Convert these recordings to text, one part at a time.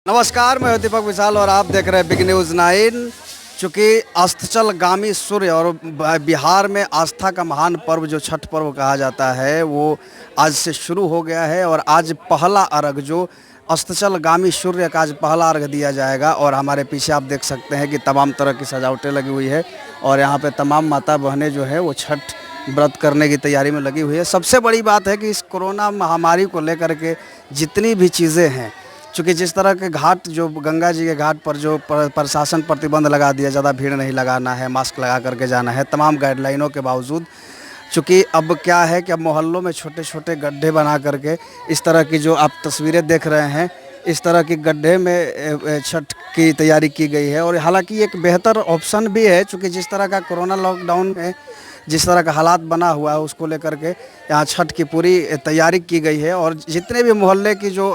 नमस्कार, मैं हूं दीपक विशाल और आप देख रहे हैं बिग न्यूज़ 9। चूँकि अस्ताचलगामी सूर्य और बिहार में आस्था का महान पर्व जो छठ पर्व कहा जाता है वो आज से शुरू हो गया है और आज पहला अर्घ जो अस्ताचलगामी सूर्य का आज पहला अर्घ दिया जाएगा। और हमारे पीछे आप देख सकते हैं कि तमाम तरह की सजावटें लगी हुई है और यहाँ पे तमाम माता बहनें जो है वो छठ व्रत करने की तैयारी में लगी हुई है। सबसे बड़ी बात है कि इस कोरोना महामारी को लेकर के जितनी भी चीज़ें हैं, चूँकि जिस तरह के घाट जो गंगा जी के घाट पर जो प्रशासन प्रतिबंध लगा दिया, ज़्यादा भीड़ नहीं लगाना है, मास्क लगा करके जाना है, तमाम गाइडलाइनों के बावजूद चूँकि अब क्या है कि अब मोहल्लों में छोटे छोटे गड्ढे बना करके इस तरह की जो आप तस्वीरें देख रहे हैं, इस तरह की गड्ढे में छठ की तैयारी की गई है। और हालांकि एक बेहतर ऑप्शन भी है, चूँकि जिस तरह का कोरोना लॉकडाउन में जिस तरह का हालात बना हुआ है उसको लेकर के यहाँ छठ की पूरी तैयारी की गई है। और जितने भी मोहल्ले की जो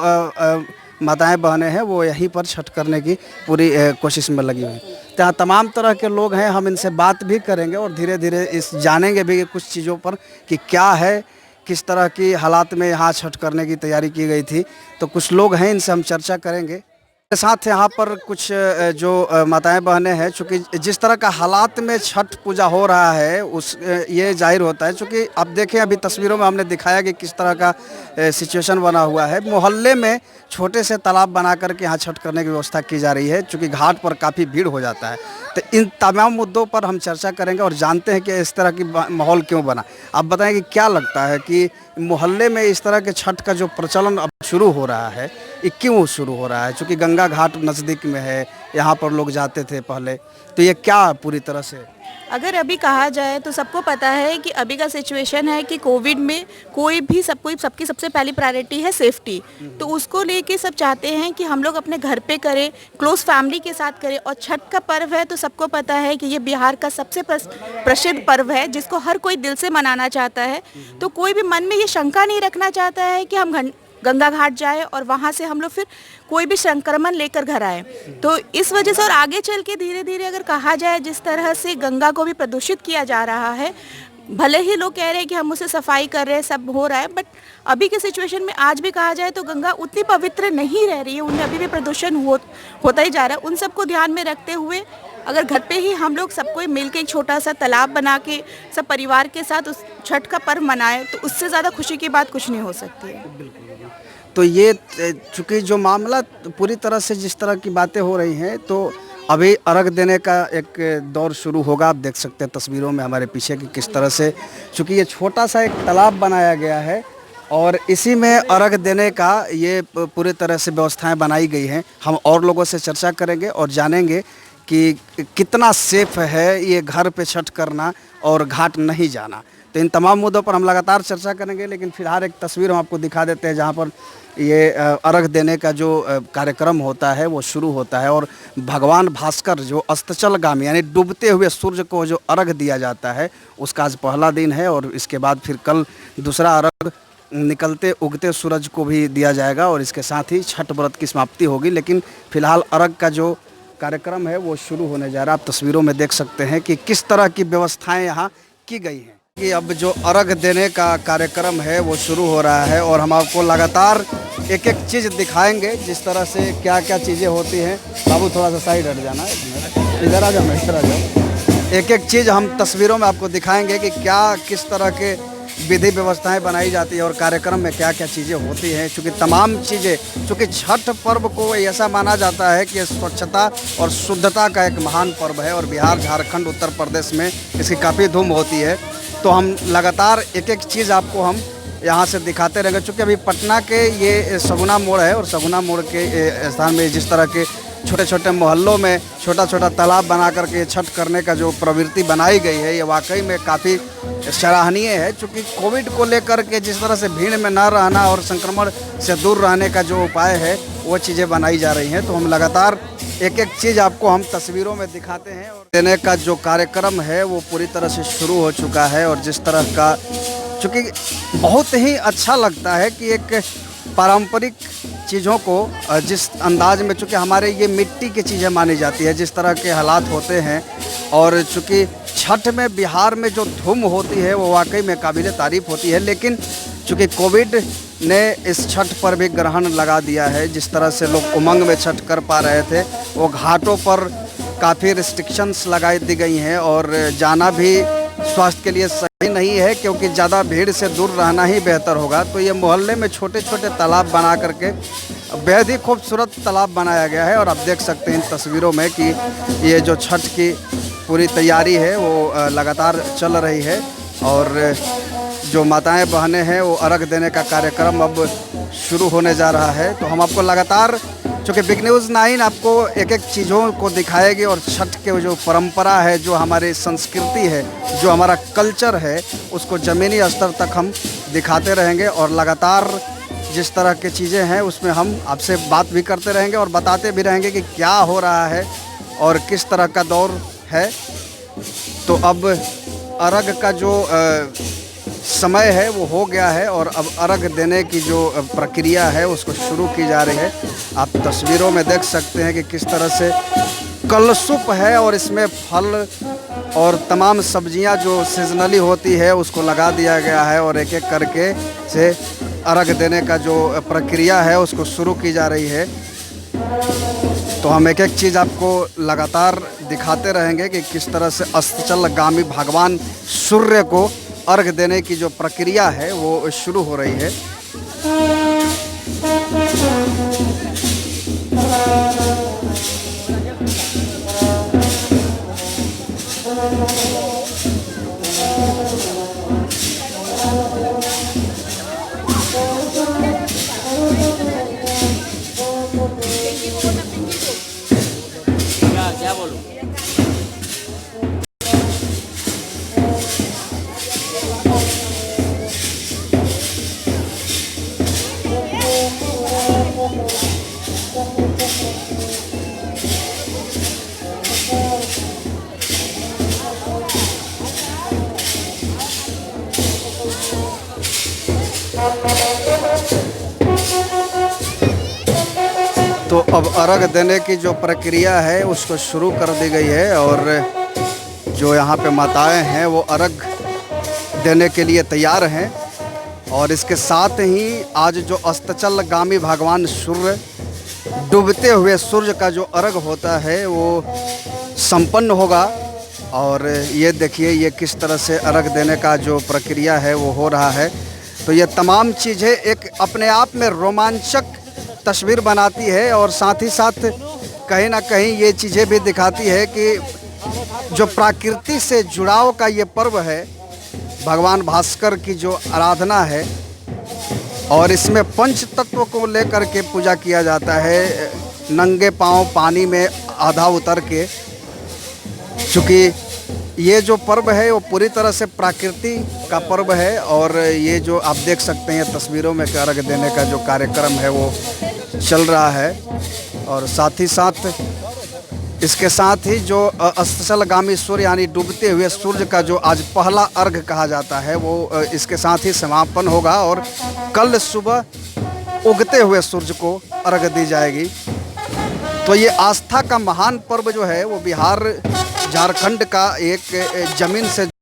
माताएं बहनें हैं वो यहीं पर छठ करने की पूरी कोशिश में लगी हुई हैं। तो यहाँ तमाम तरह के लोग हैं, हम इनसे बात भी करेंगे और धीरे धीरे इस जानेंगे भी कुछ चीज़ों पर कि क्या है, किस तरह की हालात में यहाँ छठ करने की तैयारी की गई थी। तो कुछ लोग हैं, इनसे हम चर्चा करेंगे। साथ यहाँ पर कुछ जो माताएं बहनें हैं, चूँकि जिस तरह का हालात में छठ पूजा हो रहा है उस ये जाहिर होता है, चूँकि आप देखें अभी तस्वीरों में हमने दिखाया कि किस तरह का सिचुएशन बना हुआ है। मोहल्ले में छोटे से तालाब बना करके यहाँ छठ करने की व्यवस्था की जा रही है, चूँकि घाट पर काफ़ी भीड़ हो जाता है। तो इन तमाम मुद्दों पर हम चर्चा करेंगे और जानते हैं कि इस तरह की माहौल क्यों बना। आप बताएं कि क्या लगता है कि मोहल्ले में इस तरह के छठ का जो प्रचलन अब शुरू हो रहा है ये क्यों शुरू हो रहा है? चूँकि गंगा घाट नज़दीक में है, यहाँ पर लोग जाते थे पहले, तो ये क्या पूरी तरह से अगर अभी कहा जाए तो सबको पता है कि अभी का सिचुएशन है कि कोविड में सबकी सबसे पहली प्रायोरिटी है सेफ्टी। तो उसको लेके सब चाहते हैं कि हम लोग अपने घर पे करें, क्लोज फैमिली के साथ करें। और छठ का पर्व है तो सबको पता है कि ये बिहार का सबसे प्रसिद्ध पर्व है जिसको हर कोई दिल से मनाना चाहता है। तो कोई भी मन में ये शंका नहीं रखना चाहता है कि हम गंगा घाट जाए और वहाँ से हम लोग फिर कोई भी संक्रमण लेकर घर आए। तो इस वजह से और आगे चल के धीरे धीरे अगर कहा जाए जिस तरह से गंगा को भी प्रदूषित किया जा रहा है, भले ही लोग कह रहे हैं कि हम उसे सफाई कर रहे हैं, सब हो रहा है, बट अभी के सिचुएशन में आज भी कहा जाए तो गंगा उतनी पवित्र नहीं रह रही है, उनमें अभी भी प्रदूषण होता ही जा रहा है। उन सबको ध्यान में रखते हुए अगर घर पे ही हम लोग सबको मिल के एक छोटा सा तालाब बना के सब परिवार के साथ उस छठ का पर्व मनाएं तो उससे ज़्यादा खुशी की बात कुछ नहीं हो सकती है। तो ये चूँकि जो मामला पूरी तरह से जिस तरह की बातें हो रही हैं, तो अभी अर्घ देने का एक दौर शुरू होगा। आप देख सकते हैं तस्वीरों में हमारे पीछे कि किस तरह से, चूँकि ये छोटा सा एक तालाब बनाया गया है और इसी में अर्घ देने का ये पूरी तरह से व्यवस्थाएं बनाई गई हैं। हम और लोगों से चर्चा करेंगे और जानेंगे कि कितना सेफ है ये घर पे छठ करना और घाट नहीं जाना। तो इन तमाम मुद्दों पर हम लगातार चर्चा करेंगे, लेकिन फिलहाल एक तस्वीर हम आपको दिखा देते हैं जहाँ पर ये अर्घ देने का जो कार्यक्रम होता है वो शुरू होता है। और भगवान भास्कर जो अस्ताचलगामी यानी डूबते हुए सूर्य को जो अर्घ दिया जाता है उसका आज पहला दिन है और इसके बाद फिर कल दूसरा अर्घ निकलते उगते सूरज को भी दिया जाएगा और इसके साथ ही छठ व्रत की समाप्ति होगी। लेकिन फिलहाल अर्घ का जो कार्यक्रम है वो शुरू होने जा रहा है। आप तस्वीरों में देख सकते हैं कि किस तरह की व्यवस्थाएं यहाँ की गई हैं कि अब जो अर्घ देने का कार्यक्रम है वो शुरू हो रहा है और हम आपको लगातार एक एक चीज़ दिखाएंगे जिस तरह से क्या क्या चीज़ें होती हैं। बाबू थोड़ा सा साइड हट जाना, इधर आ जाओ, इधर आ जाओ। एक एक चीज़ हम तस्वीरों में आपको दिखाएंगे कि क्या किस तरह के विधि व्यवस्थाएं बनाई जाती है और कार्यक्रम में क्या क्या चीज़ें होती हैं। चूँकि तमाम चीज़ें, चूँकि छठ पर्व को ऐसा माना जाता है कि स्वच्छता और शुद्धता का एक महान पर्व है और बिहार, झारखंड, उत्तर प्रदेश में इसकी काफ़ी धूम होती है। तो हम लगातार एक एक चीज़ आपको हम यहाँ से दिखाते रहेंगे। चूँकि अभी पटना के ये सगुना मोड़ है और सगुना मोड़ के स्थान में जिस तरह के छोटे छोटे मोहल्लों में छोटा छोटा तालाब बना करके छठ करने का जो प्रवृत्ति बनाई गई है ये वाकई में काफ़ी सराहनीय है। चूँकि कोविड को लेकर के जिस तरह से भीड़ में न रहना और संक्रमण से दूर रहने का जो उपाय है वो चीज़ें बनाई जा रही हैं। तो हम लगातार एक एक चीज़ आपको हम तस्वीरों में दिखाते हैं। और देने का जो कार्यक्रम है वो पूरी तरह से शुरू हो चुका है और जिस तरह का, चूँकि बहुत ही अच्छा लगता है कि एक पारंपरिक चीज़ों को जिस अंदाज में, चूँकि हमारे ये मिट्टी की चीज़ें मानी जाती है, जिस तरह के हालात होते हैं और चूँकि छठ में बिहार में जो धूम होती है वो वाकई में काबिल तारीफ़ होती है। लेकिन चूँकि कोविड ने इस छठ पर भी ग्रहण लगा दिया है। जिस तरह से लोग उमंग में छठ कर पा रहे थे, वो घाटों पर काफ़ी रिस्ट्रिक्शंस लगाई दी गई हैं और जाना भी स्वास्थ्य के लिए सही नहीं है, क्योंकि ज़्यादा भीड़ से दूर रहना ही बेहतर होगा। तो ये मोहल्ले में छोटे छोटे तालाब बना करके बेहद ही खूबसूरत तालाब बनाया गया है। और आप देख सकते हैं इन तस्वीरों में कि ये जो छठ की पूरी तैयारी है वो लगातार चल रही है और जो माताएं बहनें हैं वो अर्घ देने का कार्यक्रम अब शुरू होने जा रहा है। तो हम आपको लगातार, चूँकि बिग न्यूज़ 9 आपको एक एक चीज़ों को दिखाएगी और छठ के जो परंपरा है, जो हमारी संस्कृति है, जो हमारा कल्चर है, उसको ज़मीनी स्तर तक हम दिखाते रहेंगे और लगातार जिस तरह की चीज़ें हैं उसमें हम आपसे बात भी करते रहेंगे और बताते भी रहेंगे कि क्या हो रहा है और किस तरह का दौर है। तो अब अर्घ का जो समय है वो हो गया है और अब अर्घ देने की जो प्रक्रिया है उसको शुरू की जा रही है। आप तस्वीरों में देख सकते हैं कि किस तरह से कलशुप है और इसमें फल और तमाम सब्जियां जो सीजनली होती है उसको लगा दिया गया है और एक एक करके से अर्घ देने का जो प्रक्रिया है उसको शुरू की जा रही है। तो हम एक एक चीज़ आपको लगातार दिखाते रहेंगे कि किस तरह से अस्ताचलगामी भगवान सूर्य को अर्घ देने की जो प्रक्रिया है वो शुरू हो रही है। क्या बोलूं? तो अब अर्घ देने की जो प्रक्रिया है उसको शुरू कर दी गई है और जो यहाँ पे माताएं हैं वो अर्घ देने के लिए तैयार हैं। और इसके साथ ही आज जो अस्ताचलगामी भगवान सूर्य, डूबते हुए सूर्य का जो अर्घ होता है वो संपन्न होगा। और ये देखिए ये किस तरह से अर्घ देने का जो प्रक्रिया है वो हो रहा है। तो ये तमाम चीज़ें एक अपने आप में रोमांचक तस्वीर बनाती है और साथ ही साथ कहीं ना कहीं ये चीज़ें भी दिखाती है कि जो प्रकृति से जुड़ाव का ये पर्व है, भगवान भास्कर की जो आराधना है और इसमें पंच तत्व को लेकर के पूजा किया जाता है। नंगे पांव पानी में आधा उतर के, चूँकि ये जो पर्व है वो पूरी तरह से प्रकृति का पर्व है और ये जो आप देख सकते हैं तस्वीरों में अर्घ देने का जो कार्यक्रम है वो चल रहा है। और साथ ही साथ इसके साथ ही जो अस्ताचलगामी सूर्य यानी डूबते हुए सूर्य का जो आज पहला अर्घ कहा जाता है वो इसके साथ ही समापन होगा और कल सुबह उगते हुए सूर्य को अर्घ दी जाएगी। तो ये आस्था का महान पर्व जो है वो बिहार झारखंड का एक ज़मीन से